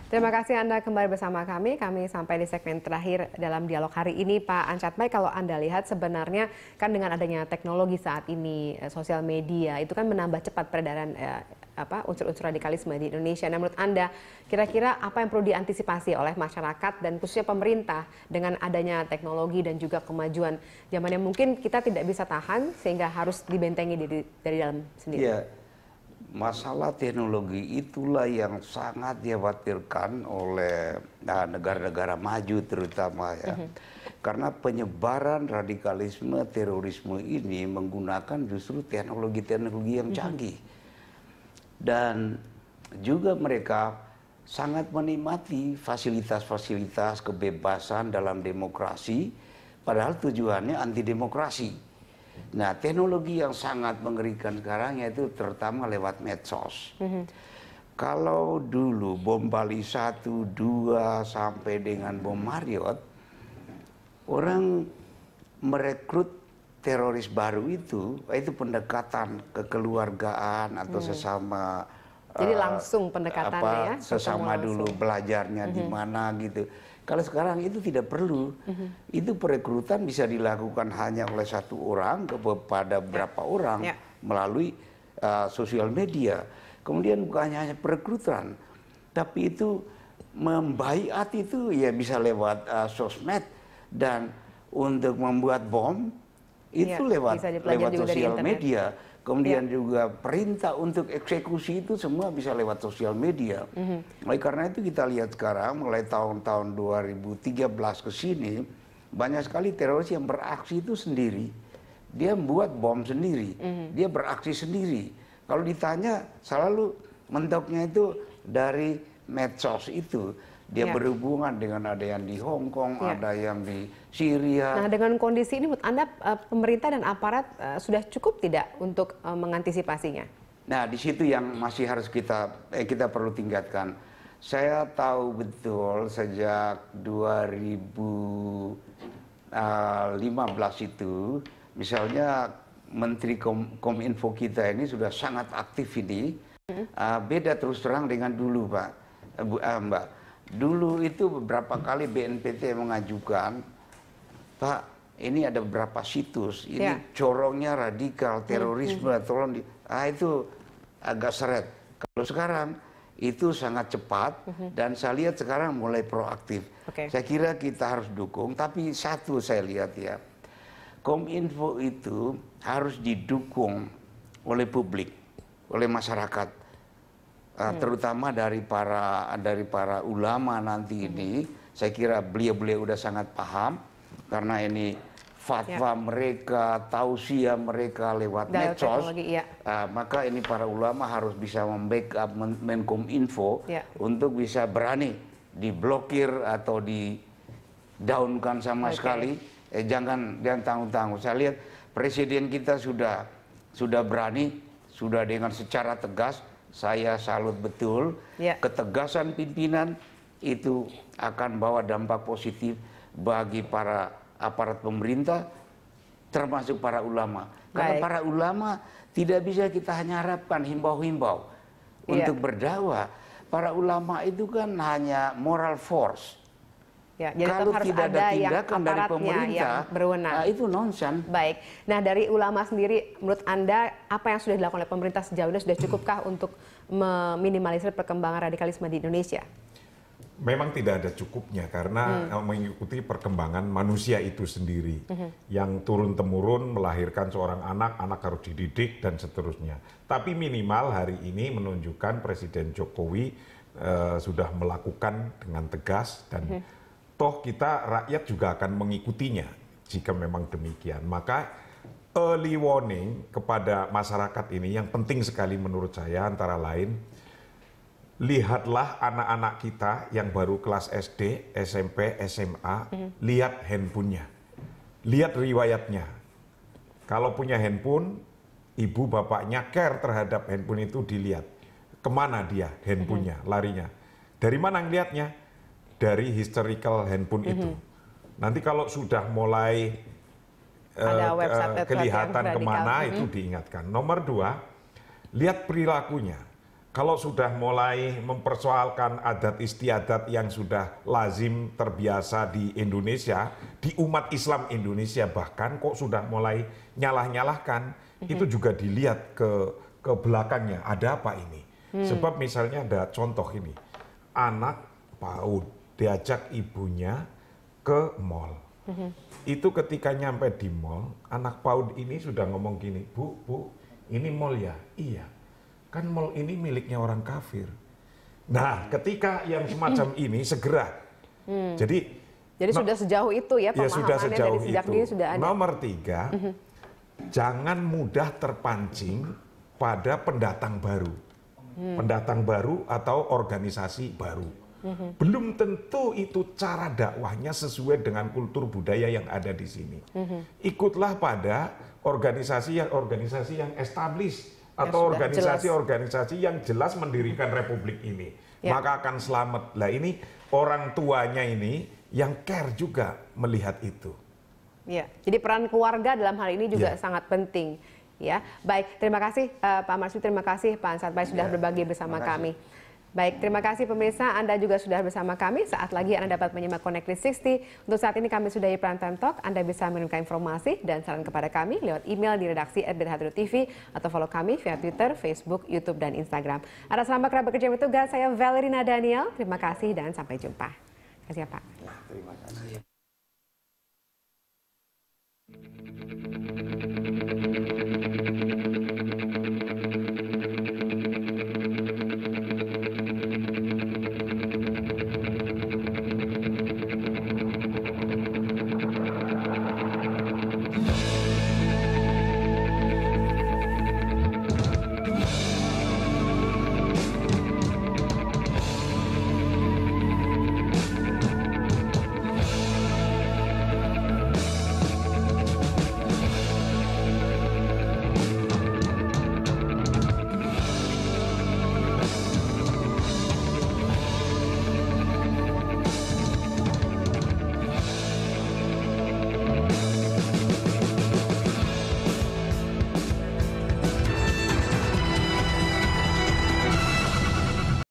Terima kasih Anda kembali bersama kami. Kami sampai di segmen terakhir dalam dialog hari ini, Pak Anchatmai. Kalau Anda lihat sebenarnya kan dengan adanya teknologi saat ini, sosial media itu kan menambah cepat peredaran unsur-unsur radikalisme di Indonesia. Nah, menurut Anda, kira-kira apa yang perlu diantisipasi oleh masyarakat dan khususnya pemerintah dengan adanya teknologi dan juga kemajuan zaman yang mungkin kita tidak bisa tahan sehingga harus dibentengi dari dalam sendiri? Ya, masalah teknologi itulah yang sangat dikhawatirkan oleh negara-negara maju terutama ya. Karena penyebaran radikalisme, terorisme ini menggunakan justru teknologi-teknologi yang canggih. Dan juga mereka sangat menikmati fasilitas-fasilitas kebebasan dalam demokrasi, padahal tujuannya anti demokrasi. Nah, teknologi yang sangat mengerikan sekarang yaitu terutama lewat medsos. Kalau dulu bom Bali 1, 2 sampai dengan bom Marriott, orang merekrut teroris baru itu pendekatan kekeluargaan atau sesama. Jadi langsung pendekatannya ya? Sesama dulu belajarnya di mana gitu. Kalau sekarang itu tidak perlu. Itu perekrutan bisa dilakukan hanya oleh satu orang kepada berapa orang melalui sosial media. Kemudian bukan hanya perekrutan, tapi itu membaiat itu ya bisa lewat sosmed, dan untuk membuat bom itu lewat sosial media. Kemudian juga perintah untuk eksekusi itu semua bisa lewat sosial media. Oleh karena itu kita lihat sekarang mulai tahun-tahun 2013 ke sini banyak sekali teroris yang beraksi itu sendiri. Dia membuat bom sendiri, dia beraksi sendiri. Kalau ditanya selalu mentoknya itu dari medsos itu. Dia berhubungan dengan ada yang di Hong Kong, ada yang di Syria. Nah, dengan kondisi ini menurut Anda pemerintah dan aparat sudah cukup tidak untuk mengantisipasinya? Nah, di situ yang masih harus kita perlu tingkatkan. Saya tahu betul sejak 2015 itu, misalnya Menteri Kominfo kita ini sudah sangat aktif ini. Beda terus terang dengan dulu, Mbak. Dulu itu beberapa kali BNPT mengajukan, Pak, ini ada beberapa situs, ini corongnya radikal, terorisme, tolong itu agak seret. Kalau sekarang itu sangat cepat dan saya lihat sekarang mulai proaktif. Saya kira kita harus dukung, tapi satu saya lihat ya, Kominfo itu harus didukung oleh publik, oleh masyarakat. Terutama dari para ulama nanti ini, saya kira beliau-beliau udah sangat paham karena ini fatwa mereka, tausiah mereka lewat medsos, maka ini para ulama harus bisa membackup Menkominfo untuk bisa berani diblokir atau di downkan sama sekali. Jangan tanggung-tanggung. Saya lihat presiden kita sudah berani, sudah dengan secara tegas. Saya salut betul, ketegasan pimpinan itu akan bawa dampak positif bagi para aparat pemerintah, termasuk para ulama. Karena para ulama tidak bisa kita hanya harapkan himbau-himbau untuk berdakwah. Para ulama itu kan hanya moral force. Jadi kalau harus tidak ada tindakan dari pemerintah, yang berwenang. Itu nonsens. Baik. Nah, dari ulama sendiri, menurut Anda apa yang sudah dilakukan oleh pemerintah sejauh ini sudah cukupkah untuk meminimalisir perkembangan radikalisme di Indonesia? Memang tidak ada cukupnya karena mengikuti perkembangan manusia itu sendiri yang turun-temurun melahirkan seorang anak harus dididik dan seterusnya. Tapi minimal hari ini menunjukkan Presiden Jokowi sudah melakukan dengan tegas dan toh kita rakyat juga akan mengikutinya jika memang demikian. Maka early warning kepada masyarakat ini yang penting sekali menurut saya, antara lain lihatlah anak-anak kita yang baru kelas SD, SMP, SMA, lihat handphonenya, lihat riwayatnya. Kalau punya handphone, ibu bapaknya care terhadap handphone itu dilihat. Kemana dia handphonenya, larinya. Dari mana ngelihatnya? Dari historical handphone itu. Nanti kalau sudah mulai kelihatan kemana itu diingatkan. Nomor 2, lihat perilakunya. kalau sudah mulai mempersoalkan adat istiadat yang sudah lazim terbiasa di Indonesia, di umat Islam Indonesia bahkan kok sudah mulai nyalah-nyalahkan, itu juga dilihat ke belakangnya, ada apa ini? Sebab misalnya ada contoh ini, anak PAUD diajak ibunya ke mall. Itu ketika nyampe di mall, anak PAUD ini sudah ngomong gini, Bu, ini mall ya? Iya. Kan mall ini miliknya orang kafir. Nah, ketika yang semacam ini segera. Jadi sudah sejauh itu ya pemahamannya sudah sejauh dari sejak itu. dini sudah ada. Nomor 3, jangan mudah terpancing pada pendatang baru. Pendatang baru atau organisasi baru. Belum tentu itu cara dakwahnya sesuai dengan kultur budaya yang ada di sini. Ikutlah pada organisasi yang established atau organisasi-organisasi yang jelas mendirikan republik ini, maka akan selamat. Lah ini orang tuanya ini yang care juga melihat itu. Ya, jadi peran keluarga dalam hal ini juga sangat penting. Ya, baik. Terima kasih Pak Marsudi, terima kasih Pak Ansat Baik sudah berbagi bersama kami. Baik, terima kasih pemirsa, Anda juga sudah bersama kami. Saat lagi Anda dapat menyimak Connect 360. Untuk saat ini kami sudahi Prime Time Talk. Anda bisa mengirimkan informasi dan saran kepada kami lewat email di redaksi@berhadrotv atau follow kami via Twitter, Facebook, YouTube, dan Instagram. Atas nama kerabat kerja bertugas, saya Valerina Daniel. Terima kasih dan sampai jumpa. Terima kasih ya Pak. Terima kasih.